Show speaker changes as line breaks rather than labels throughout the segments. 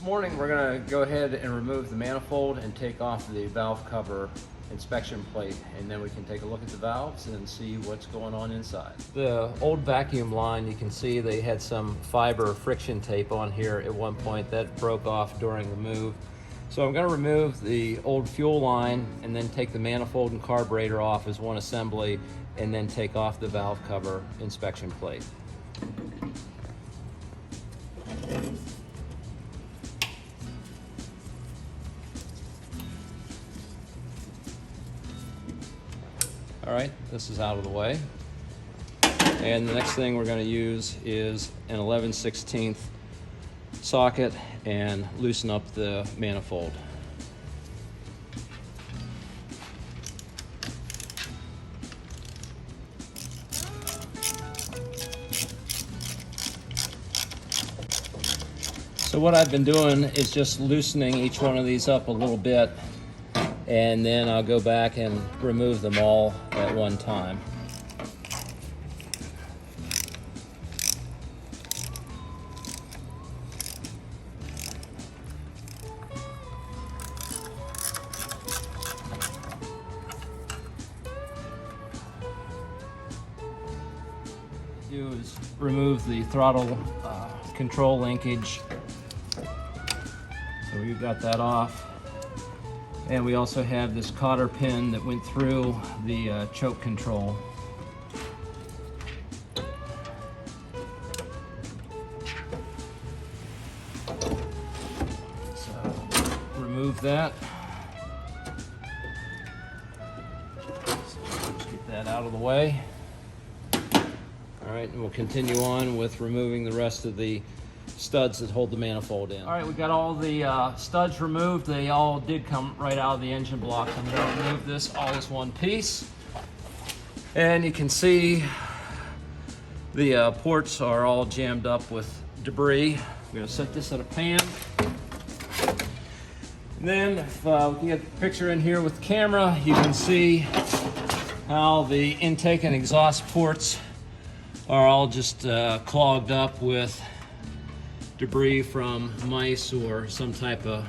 morning we're going to go ahead and remove the manifold and take off the valve cover inspection plate, and then we can take a look at the valves and see what's going on inside. The old vacuum line, you can see they had some fiber friction tape on here at one point that broke off during the move. So I'm going to remove the old fuel line and then take the manifold and carburetor off as one assembly, and then take off the valve cover inspection plate. All right, this is out of the way. And the next thing we're going to use is an 11/16 socket and loosen up the manifold. So what I've been doing is just loosening each one of these up a little bit, and then I'll go back and remove them all at one time. Do is remove the throttle control linkage. So we've got that off. And we also have this cotter pin that went through the choke control. So remove that. So let's get that out of the way. All right, and we'll continue on with removing the rest of the studs that hold the manifold in. All right, we got all the studs removed. They all did come right out of the engine block. I'm going to remove this all as one piece. And you can see the ports are all jammed up with debris. I'm going to set this in a pan. And then if we can get the picture in here with the camera, you can see how the intake and exhaust ports are all just clogged up with debris from mice or some type of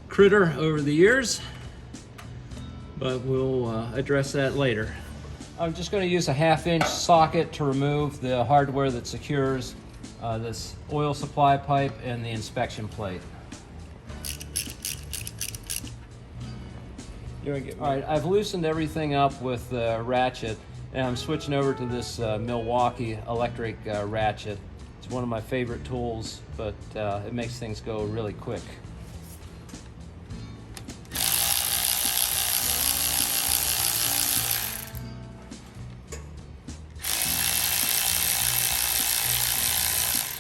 critter over the years, but we'll address that later. I'm just going to use a 1/2-inch socket to remove the hardware that secures this oil supply pipe and the inspection plate. All right, I've loosened everything up with the ratchet, and I'm switching over to this Milwaukee electric ratchet. It's one of my favorite tools, but it makes things go really quick.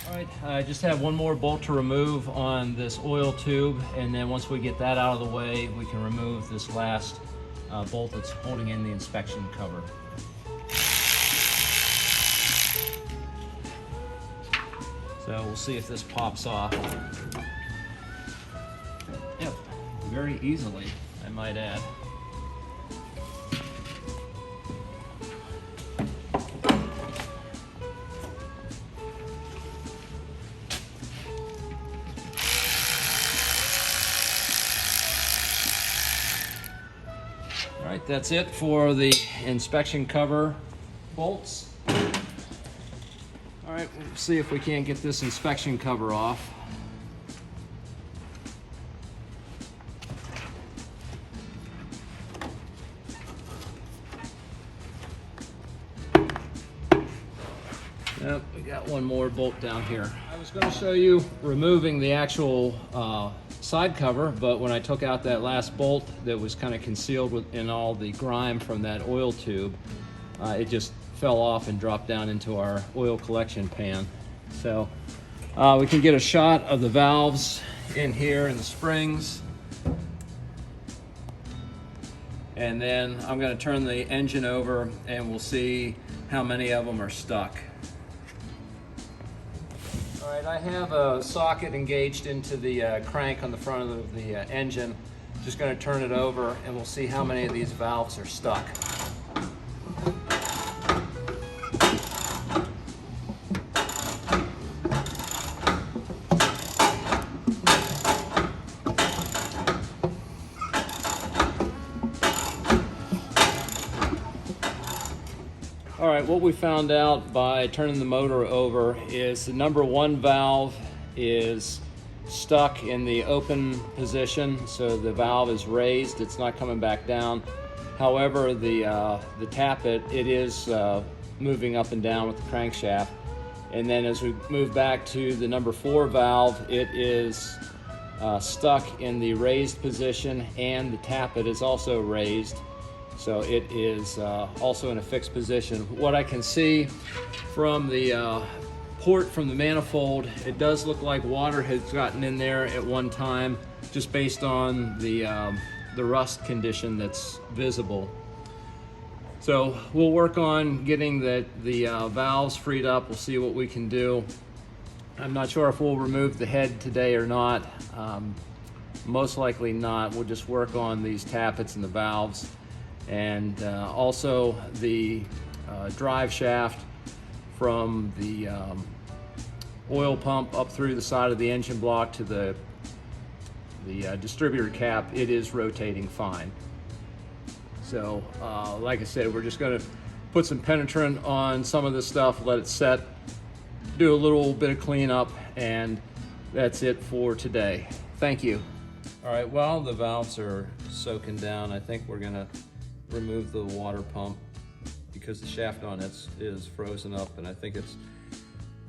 All right, I just have one more bolt to remove on this oil tube, and then once we get that out of the way, we can remove this last bolt that's holding in the inspection cover. So we'll see if this pops off. Yep, very easily, I might add. All right, that's it for the inspection cover bolts. All right, we'll see if we can't get this inspection cover off. Yep, we got one more bolt down here. I was going to show you removing the actual side cover, but when I took out that last bolt that was kind of concealed in all the grime from that oil tube, it just fell off and dropped down into our oil collection pan. So we can get a shot of the valves in here and the springs. And then I'm going to turn the engine over and we'll see how many of them are stuck. All right, I have a socket engaged into the crank on the front of the engine. Just going to turn it over and we'll see how many of these valves are stuck. right, what we found out by turning the motor over is the number 1 valve is stuck in the open position, so the valve is raised, it's not coming back down. However, the tappet, it is moving up and down with the crankshaft. And then as we move back to the number 4 valve, it is stuck in the raised position, and the tappet is also raised. So it is also in a fixed position. What I can see from the port from the manifold, it does look like water has gotten in there at one time, just based on the rust condition that's visible. So we'll work on getting the valves freed up. We'll see what we can do. I'm not sure if we'll remove the head today or not. Most likely not. We'll just work on these tappets and the valves, and also the drive shaft from the oil pump up through the side of the engine block to the distributor cap. It is rotating fine. So like I said, we're just going to put some penetrant on some of this stuff, let it set, do a little bit of cleanup, and that's it for today. Thank you. All right, while the valves are soaking down, I think we're going to remove the water pump because the shaft on it is frozen up, and I think it's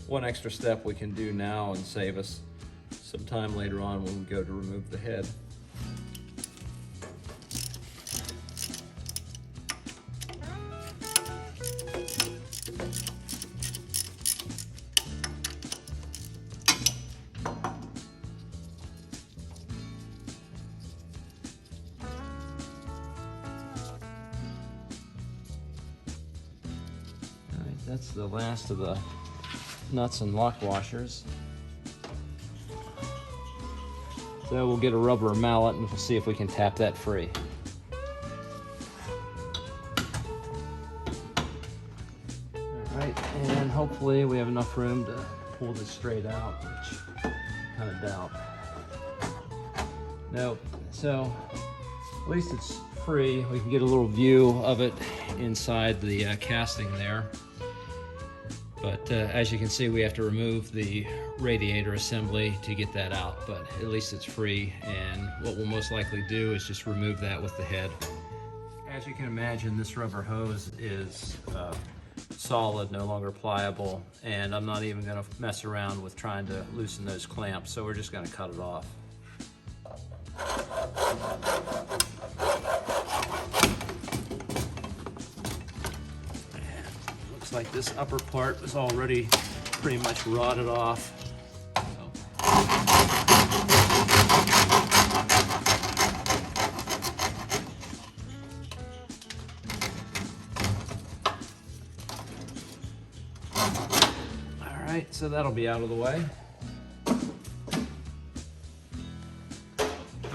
one extra step we can do now and save us some time later on when we go to remove the head. That's the last of the nuts and lock washers. So we'll get a rubber mallet and we'll see if we can tap that free. Alright, and hopefully we have enough room to pull this straight out, which I kind of doubt. Nope. So at least it's free. We can get a little view of it inside the casting there. But as you can see, we have to remove the radiator assembly to get that out, but at least it's free, and what we'll most likely do is just remove that with the head. As you can imagine, this rubber hose is solid, no longer pliable, and I'm not even going to mess around with trying to loosen those clamps, so we're just going to cut it off. Like this upper part was already pretty much rotted off. All right, so that'll be out of the way.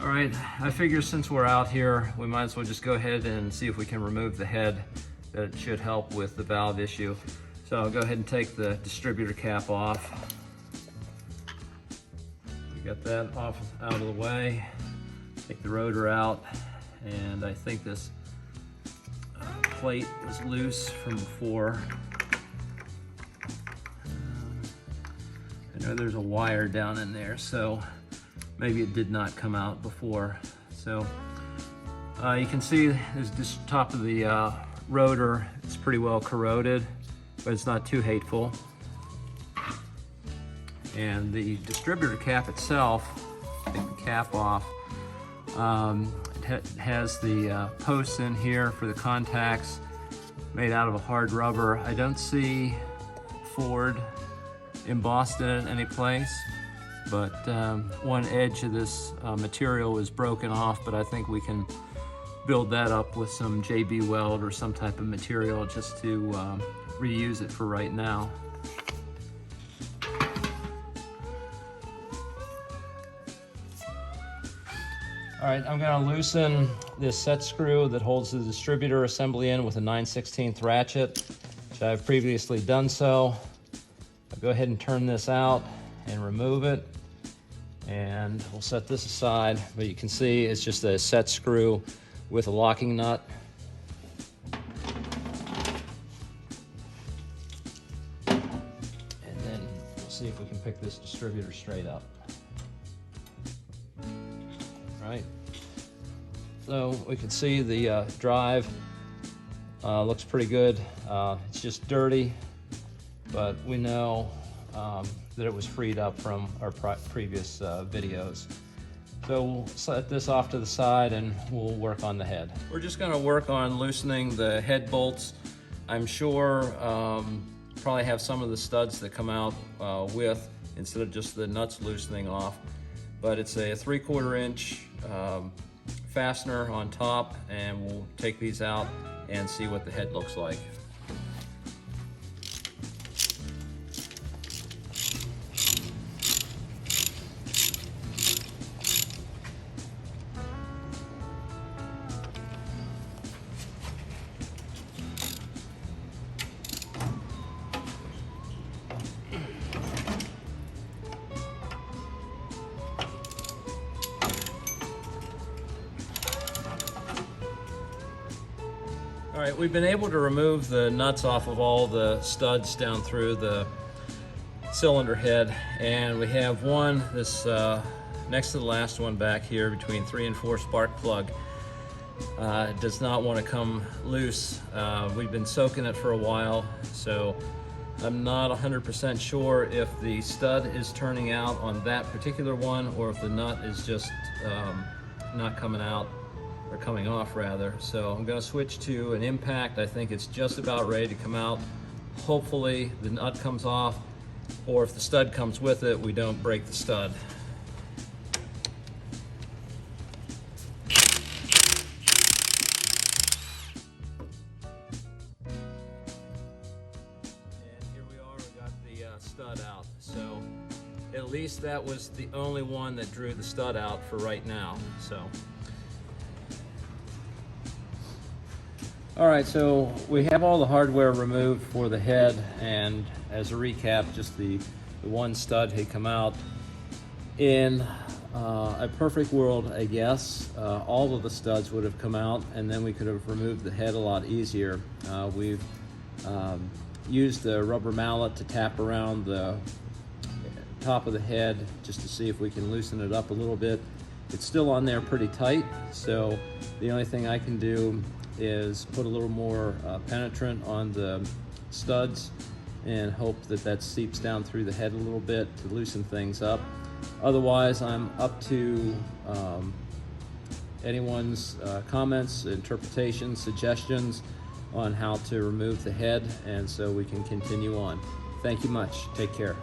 All right, I figure since we're out here, we might as well just go ahead and see if we can remove the head. That should help with the valve issue. So I'll go ahead and take the distributor cap off. We got that off out of the way. Take the rotor out, and I think this plate was loose from before. I know there's a wire down in there, so maybe it did not come out before. So you can see there's this top of the rotor, it's pretty well corroded, but it's not too hateful. And the distributor cap itself, take the cap off, it has the posts in here for the contacts made out of a hard rubber. I don't see Ford embossed in it any place, but one edge of this material is broken off, but I think we can build that up with some JB weld or some type of material just to reuse it for right now. All right, I'm gonna loosen this set screw that holds the distributor assembly in with a 9/16 ratchet, which I've previously done so. I'll go ahead and turn this out and remove it, and we'll set this aside, but you can see it's just a set screw with a locking nut. pick this distributor straight up. All right. So we can see the drive looks pretty good. It's just dirty, but we know that it was freed up from our previous videos. So we'll set this off to the side and we'll work on the head. We're just gonna work on loosening the head bolts. I'm sure probably have some of the studs that come out with, instead of just the nuts loosening off. But it's a 3/4 inch fastener on top, and we'll take these out and see what the head looks like. All right, we've been able to remove the nuts off of all the studs down through the cylinder head, and we have one this next to the last one back here between 3 and 4 spark plug. It does not want to come loose. We've been soaking it for a while, so I'm not 100% sure if the stud is turning out on that particular one or if the nut is just not coming out, or coming off rather. So I'm going to switch to an impact. I think it's just about ready to come out. Hopefully the nut comes off, or if the stud comes with it, we don't break the stud. And here we are, we got the stud out. So at least that was the only one that drew the stud out for right now. So. All right, so we have all the hardware removed for the head, and as a recap, just the one stud had come out. In a perfect world, I guess, all of the studs would have come out, and then we could have removed the head a lot easier. We've used the rubber mallet to tap around the top of the head just to see if we can loosen it up a little bit. It's still on there pretty tight, so the only thing I can do is put a little more penetrant on the studs and hope that that seeps down through the head a little bit to loosen things up. Otherwise, I'm up to anyone's comments, interpretations, suggestions on how to remove the head, and so we can continue on. Thank you much. Take care.